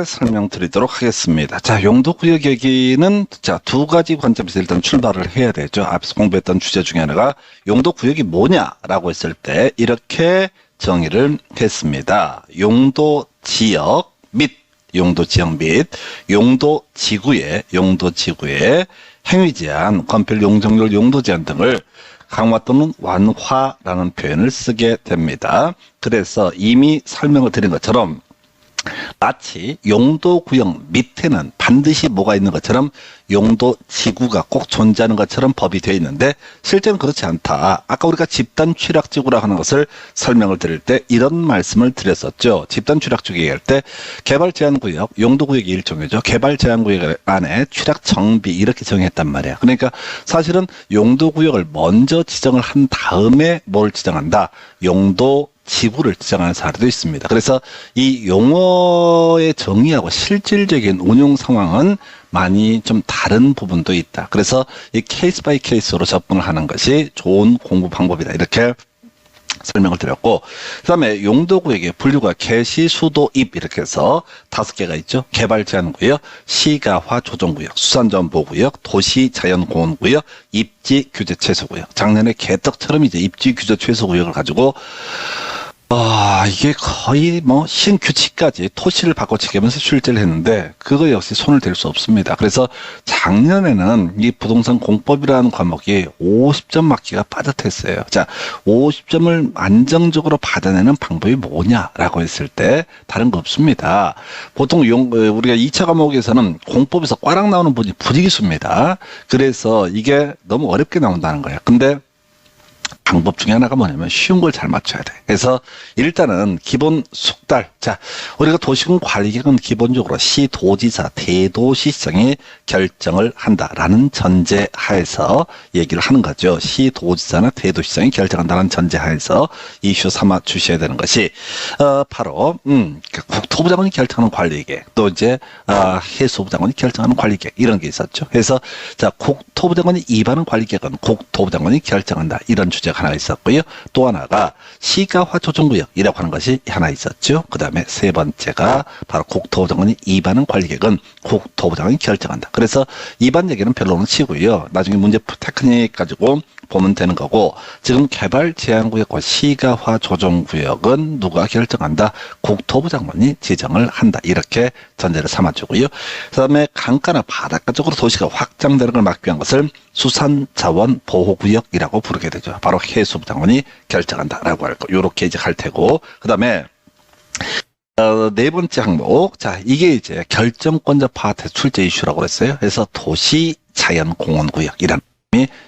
설명드리도록 하겠습니다. 자, 용도구역 얘기는 자, 두 가지 관점에서 일단 출발을 해야 되죠. 앞서 공부했던 주제 중에 하나가 용도구역이 뭐냐라고 했을 때 이렇게 정의를 했습니다. 용도지역 및 용도지구의 행위제한, 건폐율, 용적률, 용도제한 등을 강화 또는 완화라는 표현을 쓰게 됩니다. 그래서 이미 설명을 드린 것처럼 마치 용도구역 밑에는 반드시 뭐가 있는 것처럼 용도지구가 꼭 존재하는 것처럼 법이 되어 있는데 실제는 그렇지 않다. 아까 우리가 집단 취락지구라고 하는 것을 설명을 드릴 때 이런 말씀을 드렸었죠. 집단 취락지구 얘기할 때 개발제한구역, 용도구역이 일종이죠. 개발제한구역 안에 취락정비 이렇게 정했단 말이에요. 그러니까 사실은 용도구역을 먼저 지정을 한 다음에 뭘 지정한다? 지구를 지정하는 사례도 있습니다. 그래서 이 용어의 정의하고 실질적인 운용 상황은 많이 좀 다른 부분도 있다. 그래서 이 케이스 바이 케이스로 접근을 하는 것이 좋은 공부 방법이다. 이렇게 설명을 드렸고, 그 다음에 용도구역의 분류가 개시, 수도, 입 이렇게 해서 5개가 있죠. 개발제한구역, 시가화 조정구역, 수산자원보호구역, 도시자연공원구역, 입지규제최소구역. 작년에 개떡처럼 이제 입지규제최소구역을 가지고 이게 거의 뭐 신규칙까지 토시를 바꿔치기하면서 출제를 했는데 그거 역시 손을 댈 수 없습니다. 그래서 작년에는 이 부동산 공법이라는 과목이 50점 맞기가 빠듯했어요. 자, 50점을 안정적으로 받아내는 방법이 뭐냐라고 했을 때 다른 거 없습니다. 보통 우리가 2차 과목에서는 공법에서 꽈락 나오는 분이 부지기수입니다. 그래서 이게 너무 어렵게 나온다는 거예요. 근데 방법 중에 하나가 뭐냐면 쉬운 걸 잘 맞춰야 돼. 그래서 일단은 기본 숙달. 자, 우리가 도시군 관리계획은 기본적으로 시도지사, 대도시장이 결정을 한다라는 전제하에서 얘기를 하는 거죠. 시도지사나 대도시장이 결정한다는 전제하에서 이슈 삼아 주셔야 되는 것이 바로 국토부 장관이 결정하는 관리계획, 또 이제 해수부 장관이 결정하는 관리계획 이런 게 있었죠. 그래서 자, 국토부 장관이 입안하는 관리계획은 국토부 장관이 결정한다. 이런 주제가 하나 있었고요. 또 하나가 시가화 조정구역이라고 하는 것이 하나 있었죠. 그 다음에 세 번째가 바로 국토부 장관이 입안하는 관리계획은 국토부 장관이 결정한다. 그래서 입안 얘기는 별로는 치고요. 나중에 문제 테크닉 가지고 보면 되는 거고, 지금 개발 제한구역과 시가화 조정구역은 누가 결정한다? 국토부 장관이 지정을 한다. 이렇게 전제를 삼아주고요. 그 다음에 강가나 바닷가 쪽으로 도시가 확장되는 걸 막기 위한 것을 수산자원보호구역이라고 부르게 되죠. 바로 해수부 장관이 결정한다라고 할 거. 요렇게 이제 할 테고, 그 다음에 네 번째 항목. 자, 이게 이제 결정권자 파트 출제 이슈라고 그랬어요. 그래서 도시자연공원구역이란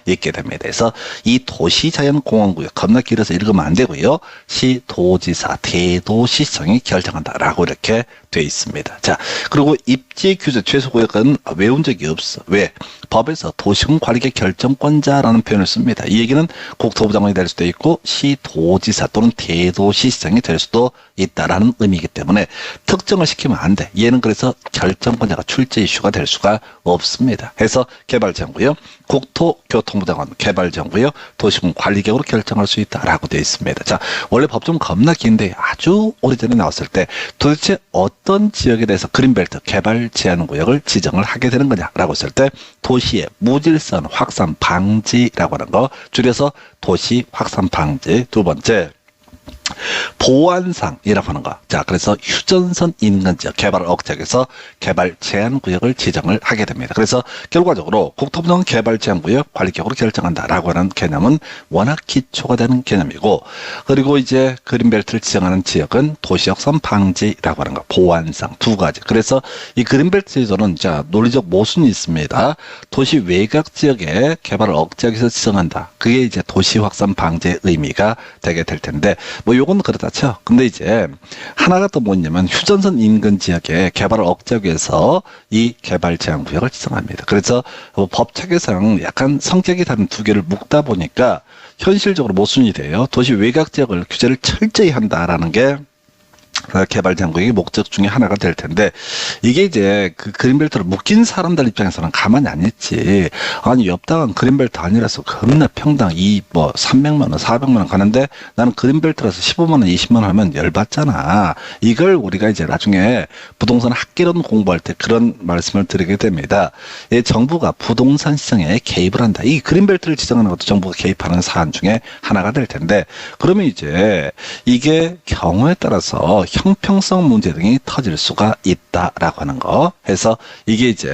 있게 됩니다. 그래서 이 도시자연공원구역 겁나 길어서 읽으면 안 되고요. 시도지사, 대도시청이 결정한다라고 이렇게 돼 있습니다. 자, 그리고 입지규제 최소구역은 외운 적이 없어. 왜? 법에서 도시군 관리계 결정권자라는 표현을 씁니다. 이 얘기는 국토부 장관이 될 수도 있고 시도지사 또는 대도시장이 될 수도 있다라는 의미이기 때문에 특정을 시키면 안 돼. 얘는 그래서 결정권자가 출제 이슈가 될 수가 없습니다. 해서 개발정부요, 국토교통부 장관 개발정부요, 도시군 관리계획으로 결정할 수 있다라고 되어 있습니다. 자, 원래 법 좀 겁나 긴데 아주 오래전에 나왔을 때 도대체 어떤 지역에 대해서 그린벨트 개발 제한 구역을 지정을 하게 되는 거냐라고 했을 때 도시의 무질서한 확산 방지라고 하는 거, 줄여서 도시 확산 방지. 두 번째, 보안상이라고 하는 거. 자, 그래서 휴전선 인근 지역 개발을 억제해서 개발 제한 구역을 지정을 하게 됩니다. 그래서 결과적으로 국토부는 개발 제한 구역 관리계획으로 결정한다라고 하는 개념은 워낙 기초가 되는 개념이고, 그리고 이제 그린벨트를 지정하는 지역은 도시역선 방지라고 하는 거, 보안상 두 가지. 그래서 이 그린벨트 제도는 자, 논리적 모순이 있습니다. 도시 외곽 지역에 개발을 억제하기 위해서 지정한다. 그게 이제 도시 확산 방지의 의미가 되게 될 텐데, 뭐 요건 그렇다 쳐. 근데 이제 하나가 또 뭐냐면 휴전선 인근 지역에 개발을 억제하기 위해서 이 개발 제한 구역을 지정합니다. 그래서 법체계상 약간 성격이 다른 두 개를 묶다 보니까 현실적으로 모순이 돼요. 도시 외곽 지역을 규제를 철저히 한다라는 게 개발 제한구역이 목적 중에 하나가 될 텐데, 이게 이제 그 그린벨트를 묶인 사람들 입장에서는 가만히 안 있지. 아니, 옆 당은 그린벨트 아니라서 겁나 평당 300만 원, 400만 원 가는데 나는 그린벨트라서 15만 원, 20만 원 하면 열받잖아. 이걸 우리가 이제 나중에 부동산 학개론 공부할 때 그런 말씀을 드리게 됩니다. 이 정부가 부동산 시장에 개입을 한다. 이 그린벨트를 지정하는 것도 정부가 개입하는 사안 중에 하나가 될 텐데, 그러면 이제 이게 경우에 따라서 형평성 문제 등이 터질 수가 있다라고 하는 거 해서 이게 이제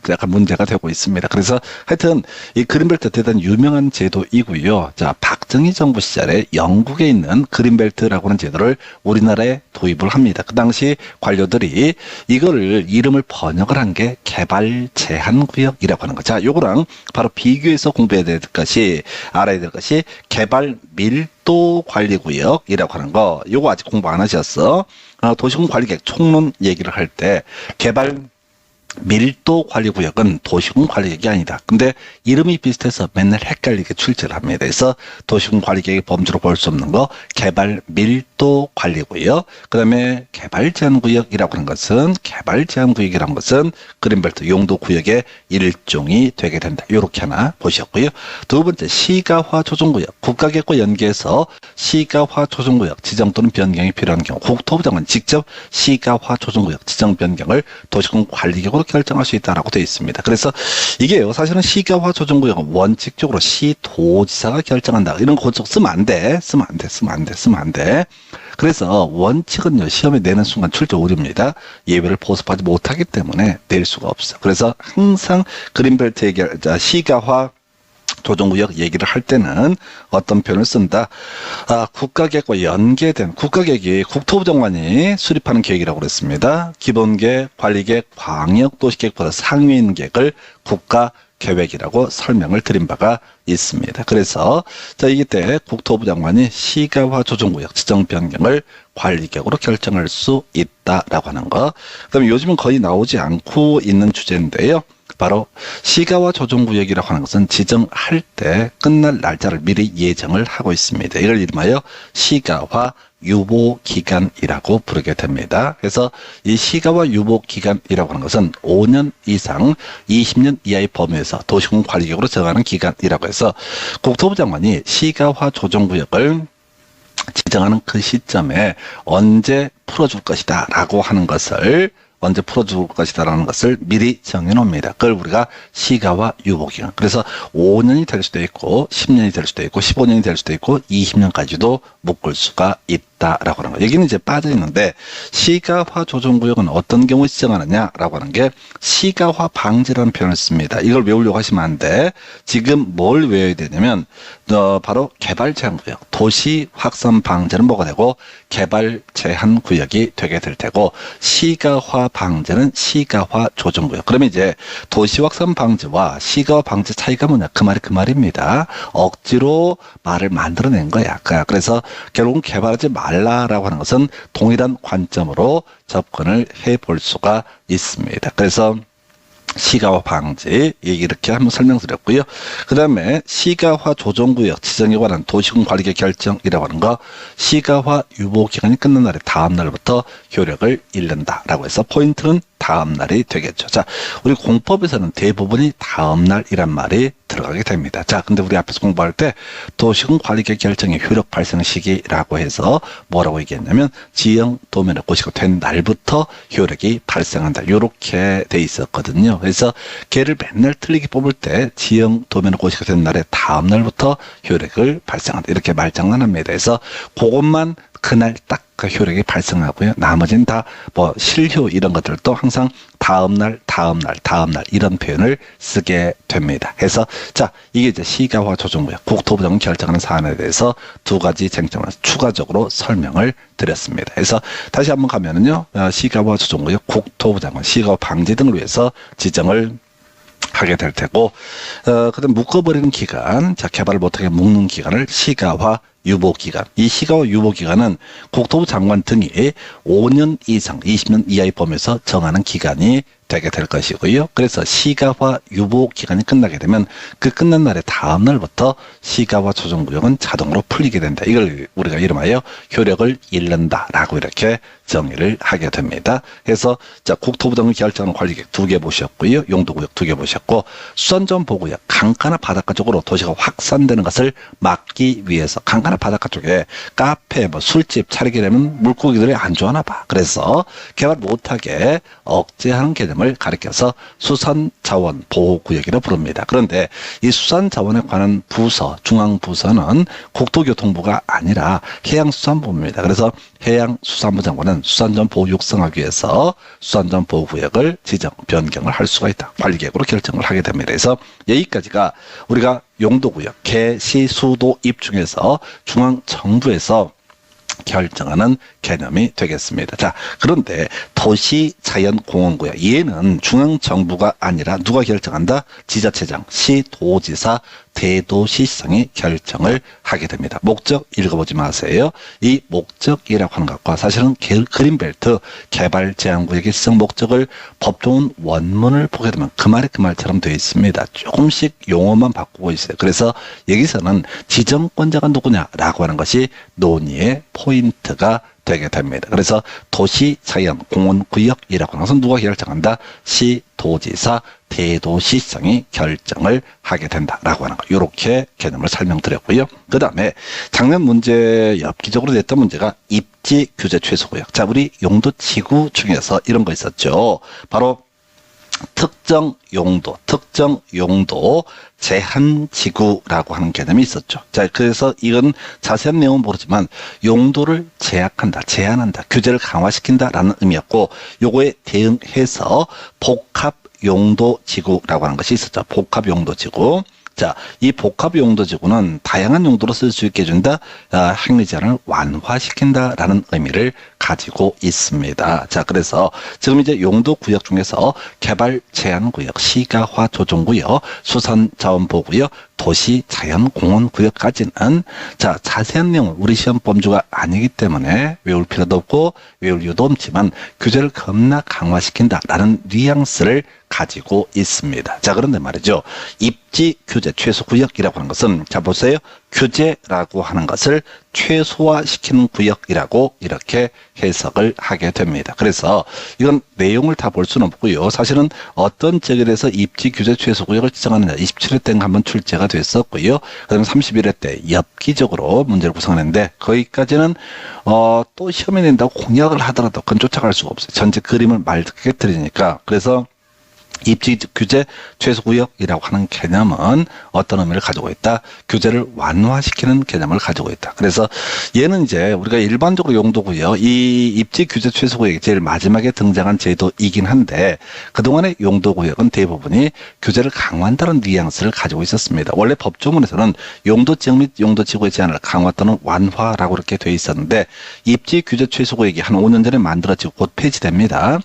약간 문제가 되고 있습니다. 그래서 하여튼 이 그린벨트 대단히 유명한 제도이고요. 자, 박정희 정부 시절에 영국에 있는 그린벨트라고 하는 제도를 우리나라에 도입을 합니다. 그 당시 관료들이 이거를 이름을 번역을 한 게 개발 제한 구역이라고 하는 거. 자, 요거랑 바로 비교해서 공부해야 될 것이, 알아야 될 것이 개발 밀도 관리 구역이라고 하는 거. 요거 아직 공부 안 하셨어. 도시군 관리계획 총론 얘기를 할 때 개발 밀도 관리구역은 도시군 관리계획이 아니다. 근데 이름이 비슷해서 맨날 헷갈리게 출제를 합니다. 그래서 도시군 관리계획의 범주로 볼 수 없는 거 개발 밀도 관리구역, 그 다음에 개발 제한구역이라고 하는 것은, 개발 제한구역이라는 것은 그린벨트 용도구역의 일종이 되게 된다. 이렇게 하나 보셨고요. 두 번째, 시가화 조정구역. 국가계획과 연계해서 시가화 조정구역 지정 또는 변경이 필요한 경우 국토부 장관이 직접 시가화 조정구역 지정 변경을 도시군 관리계획으로 결정할 수 있다라고 되어 있습니다. 그래서 이게요, 사실은 시가화 조정구역은 원칙적으로 시도지사가 결정한다. 이런 고속 쓰면 안 돼. 쓰면 안 돼. 그래서 원칙은요, 시험에 내는 순간 출제 오류입니다. 예외를 보습하지 못하기 때문에 낼 수가 없어. 그래서 항상 그린벨트 얘기할, 시가화 조정구역 얘기를 할 때는 어떤 표현을 쓴다. 국가계획과 연계된, 국가계획이 국토부 장관이 수립하는 계획이라고 그랬습니다. 기본계획, 관리계획, 광역도시계획보다 상위인 계획을 국가계획이라고 설명을 드린 바가 있습니다. 그래서 이때 국토부 장관이 시가화 조정구역 지정 변경을 관리계획으로 결정할 수 있다라고 하는 거. 그다음에 요즘은 거의 나오지 않고 있는 주제인데요. 바로 시가화 조정구역이라고 하는 것은 지정할 때 끝날 날짜를 미리 예정을 하고 있습니다. 이걸 이름하여 시가화 유보기간이라고 부르게 됩니다. 그래서 이 시가화 유보기간이라고 하는 것은 5년 이상 20년 이하의 범위에서 도시군 관리계획으로 정하는 기간이라고 해서 국토부 장관이 시가화 조정구역을 지정하는 그 시점에 언제 풀어줄 것이다 라고 하는 것을, 언제 풀어줄 것이다라는 것을 미리 정해놓습니다. 그걸 우리가 시가화 유보기간. 그래서 5년이 될 수도 있고 10년이 될 수도 있고 15년이 될 수도 있고 20년까지도 묶을 수가 있다라고 하는 거. 여기는 이제 빠져 있는데, 시가화 조정구역은 어떤 경우에 지정하느냐라고 하는 게 시가화 방지라는 표현을 씁니다. 이걸 외우려고 하시면 안 돼. 지금 뭘 외워야 되냐면 바로 개발 제한구역, 도시 확산 방지는 뭐가 되고 개발 제한 구역이 되게 될 테고, 시가화 방지는 시가화 조정구역. 그러면 이제 도시 확산 방지와 시가화 방지 차이가 뭐냐? 그 말입니다. 억지로 말을 만들어낸 거야. 그래서 결국은 개발하지 말라라고 하는 것은 동일한 관점으로 접근을 해볼 수가 있습니다. 그래서 시가화 방지 이렇게 한번 설명드렸고요. 그 다음에 시가화 조정구역 지정에 관한 도시군 관리계획 결정이라고 하는 거, 시가화 유보기간이 끝난 날의 다음 날부터 효력을 잃는다라고 해서 포인트는 다음 날이 되겠죠. 자, 우리 공법에서는 대부분이 다음 날이란 말이 들어가게 됩니다. 자, 근데 우리 앞에서 공부할 때 도시군 관리계획 결정의 효력 발생 시기라고 해서 뭐라고 얘기했냐면 지형 도면을 고시가 된 날부터 효력이 발생한다. 이렇게 돼 있었거든요. 그래서 걔를 맨날 틀리게 뽑을 때 지형 도면을 고시가 된 날의 다음 날부터 효력을 발생한다. 이렇게 말장난합니다. 그래서 그것만 그날 딱 그 효력이 발생하고요. 나머지는 다 실효 이런 것들도 항상 다음 날 이런 표현을 쓰게 됩니다. 그래서 이게 이제 시가화 조정구역 국토부 장관이 결정하는 사안에 대해서 두 가지 쟁점을 추가적으로 설명을 드렸습니다. 그래서 다시 한번 가면은요, 시가화 조정구역 국토부 장관 시가화 방지 등을 위해서 지정을 하게 될 테고, 그다음 묶어버리는 기간, 개발을 못하게 묶는 기간을 시가화 유보기간. 이 시가와 유보기간은 국토부 장관 등이 5년 이상 20년 이하의 범위에서 정하는 기간이 되게 될 것이고요. 그래서 시가화 유보 기간이 끝나게 되면 그 끝난 날의 다음 날부터 시가화 조정구역은 자동으로 풀리게 된다. 이걸 우리가 이름하여 효력을 잃는다라고 이렇게 정의를 하게 됩니다. 그래서 자, 국토부 등의 결정하는 관리계획 2개 보셨고요. 용도구역 2개 보셨고, 수산전 보구역 강가나 바닷가 쪽으로 도시가 확산되는 것을 막기 위해서 강가나 바닷가 쪽에 카페, 술집 차리게 되면 물고기들이 안 좋아하나 봐. 그래서 개발 못하게 억제하는 개념을 가리켜서 수산자원보호구역이라고 부릅니다. 그런데 이 수산자원에 관한 부서, 중앙부서는 국토교통부가 아니라 해양수산부입니다. 그래서 해양수산부 장관은 수산전 보호 육성하기 위해서 수산전 보호구역을 지정, 변경을 할 수가 있다. 관리계획으로 결정을 하게 됩니다. 그래서 여기까지가 우리가 용도구역, 개, 시, 수도, 입 중에서 중앙정부에서 결정하는 개념이 되겠습니다. 자, 그런데 도시자연공원구역, 얘는 중앙정부가 아니라 누가 결정한다? 지자체장, 시도지사, 대도시장이 결정을 하게 됩니다. 목적 읽어보지 마세요. 이 목적이라고 하는 것과 사실은 그린벨트 개발제한구역의 지정 목적을 법조문 원문을 보게 되면 그 말이 그 말처럼 되어 있습니다. 조금씩 용어만 바꾸고 있어요. 그래서 여기서는 지정권자가 누구냐라고 하는 것이 논의의 포인트가 되게 됩니다. 그래서 도시자연공원구역이라고 하는 것은 누가 결정한다? 시도지사, 대도시장이 결정을 하게 된다라고 하는 거. 이렇게 개념을 설명드렸고요. 그 다음에 작년 문제 엽기적으로 냈던 문제가 입지 규제 최소구역. 자, 우리 용도지구 중에서 이런 거 있었죠. 바로 특정 용도 제한지구라고 하는 개념이 있었죠. 자, 그래서 이건 자세한 내용은 모르지만 용도를 제약한다, 제한한다, 규제를 강화시킨다라는 의미였고, 요거에 대응해서 복합용도지구라고 하는 것이 있었죠. 복합용도지구. 자, 이 복합용도지구는 다양한 용도로 쓸 수 있게 해준다, 행위 제한을 완화시킨다라는 의미를 가지고 있습니다. 자, 그래서 지금 이제 용도구역 중에서 개발 제한구역, 시가화 조정구역, 수산자원보호구역, 도시자연공원구역까지는 자, 자세한 내용은 우리 시험 범주가 아니기 때문에 외울 필요도 없고 외울 이유도 없지만 규제를 겁나 강화시킨다라는 뉘앙스를 가지고 있습니다. 자, 그런데 말이죠. 입지 규제 최소구역이라고 하는 것은, 자, 보세요. 규제라고 하는 것을 최소화시키는 구역이라고 이렇게 해석을 하게 됩니다. 그래서 이건 내용을 다 볼 수는 없고요. 사실은 어떤 지역에서 입지 규제 최소 구역을 지정하느냐, 27회 때가 한번 출제가 됐었고요. 그다음에 31회 때 엽기적으로 문제를 구성했는데, 거기까지는 또 시험에 낸다고 공약을 하더라도 그건 쫓아갈 수가 없어요. 전체 그림을 맑게 드리니까. 그래서 입지 규제 최소구역이라고 하는 개념은 어떤 의미를 가지고 있다? 규제를 완화시키는 개념을 가지고 있다. 그래서 얘는 이제 우리가 일반적으로 용도구역, 이 입지 규제 최소구역이 제일 마지막에 등장한 제도이긴 한데, 그동안의 용도구역은 대부분이 규제를 강화한다는 뉘앙스를 가지고 있었습니다. 원래 법조문에서는 용도지역 및 용도지구의 제한을 강화 또는 완화라고 이렇게 되어 있었는데, 입지 규제 최소구역이 한 5년 전에 만들어지고 곧 폐지됩니다.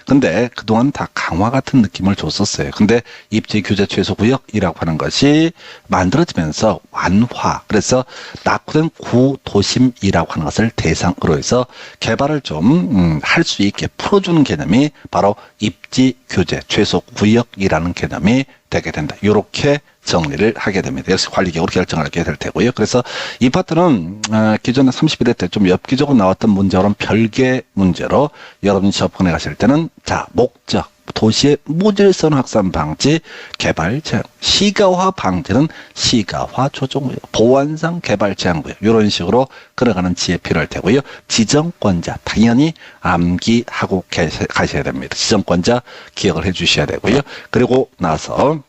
근데 그동안 다 강화 같은 느낌을 줬었어요. 근데 입지 규제 최소 구역이라고 하는 것이 만들어지면서 완화, 그래서 낙후된 구도심이라고 하는 것을 대상으로 해서 개발을 좀 할 수 있게 풀어주는 개념이 바로 입지 규제 최소 구역이라는 개념이 되게 된다. 이렇게 정리를 하게 됩니다. 역시 관리계획으로 결정을 하게 될 테고요. 그래서 이 파트는 기존에 31회 때 좀 엽기적으로 나왔던 문제와는 별개 문제로 여러분이 접근해 가실 때는, 자, 목적, 도시의 무질서한 확산 방지, 개발 제한, 시가화 방지는 시가화 조정구역, 보완상 개발 제한구역, 이런 식으로 걸어가는 지혜 필요할 테고요. 지정권자 당연히 암기하고 가셔야 됩니다. 지정권자 기억을 해 주셔야 되고요. 그리고 나서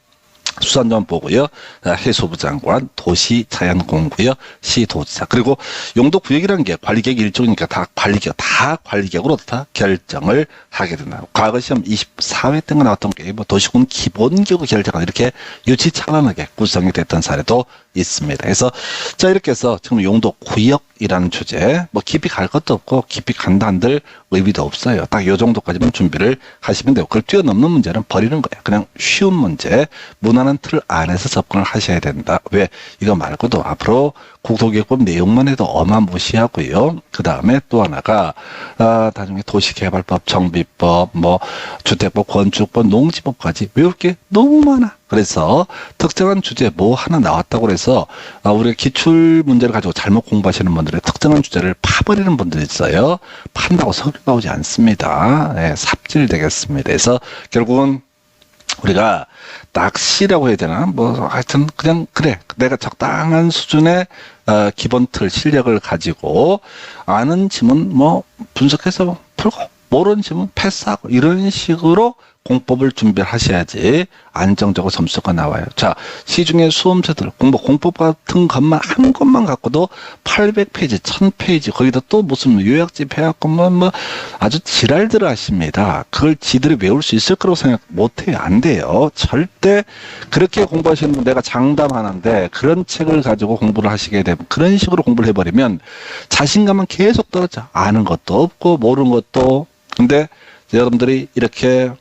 수산자원보호구역, 해수부 장관, 도시자연공원구역, 시도지사. 그리고 용도구역이라는 게 관리계획 일종이니까 다 관리계획으로 다 결정을 하게 된다. 과거 시험 24회 때가 나왔던 게 도시군 기본기구 결정안 이렇게 유치찬란하게 구성이 됐던 사례도 있습니다. 그래서 자 이렇게 해서 지금 용도 구역이라는 주제 뭐 깊이 갈 것도 없고 깊이 간다 한들 의미도 없어요. 딱 요 정도까지만 준비를 하시면 되고 그걸 뛰어넘는 문제는 버리는 거예요. 그냥 쉬운 문제 무난한 틀 안에서 접근을 하셔야 된다. 왜? 이거 말고도 앞으로 국토기획법 내용만 해도 어마무시하고요. 그 다음에 또 하나가 나중에 도시개발법, 정비법, 뭐 주택법, 건축법, 농지법까지 외울 게 너무 많아. 그래서 특정한 주제 뭐 하나 나왔다고 그래서 우리가 기출 문제를 가지고 잘못 공부하시는 분들의 특정한 주제를 파버리는 분들이 있어요. 판다고 성적 나오지 않습니다. 네, 삽질되겠습니다. 그래서 결국은 우리가 낚시라고 해야 되나 뭐 하여튼 그냥 그래 내가 적당한 수준의 기본 틀 실력을 가지고 아는 지문 뭐 분석해서 풀고 모르는 지문 패스하고 이런 식으로 공법을 준비하셔야지 안정적으로 점수가 나와요. 자, 시중에 수험생들 공법 같은 것만 한 것만 갖고도 800페이지, 1000페이지 거기다 또 무슨 요약집 해갖고 뭐 아주 지랄들 하십니다. 그걸 지들이 외울 수 있을 거라고 생각 못해요. 안 돼요. 절대 그렇게 공부하시는 분 내가 장담하는데 그런 책을 가지고 공부를 하시게 되면 그런 식으로 공부를 해버리면 자신감은 계속 떨어져. 아는 것도 없고 모르는 것도. 근데 여러분들이 이렇게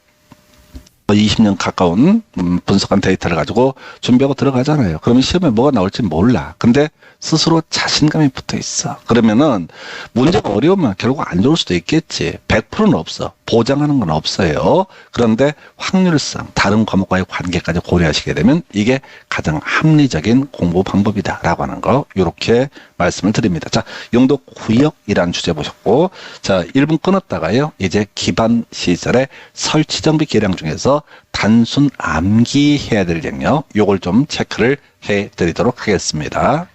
20년 가까운 분석한 데이터를 가지고 준비하고 들어가잖아요. 그러면 시험에 뭐가 나올지 몰라. 근데 스스로 자신감이 붙어 있어. 그러면은 문제가 어려우면 결국 안 좋을 수도 있겠지. 100%는 없어. 보장하는 건 없어요. 그런데 확률상 다른 과목과의 관계까지 고려하시게 되면 이게 가장 합리적인 공부 방법이다라고 하는 거 이렇게 말씀을 드립니다. 자, 용도 구역이라는 주제 보셨고 자, 1분 끊었다가요. 이제 기반 시설의 설치 정비 계량 중에서 단순 암기해야 될 영역 요걸 좀 체크를 해 드리도록 하겠습니다.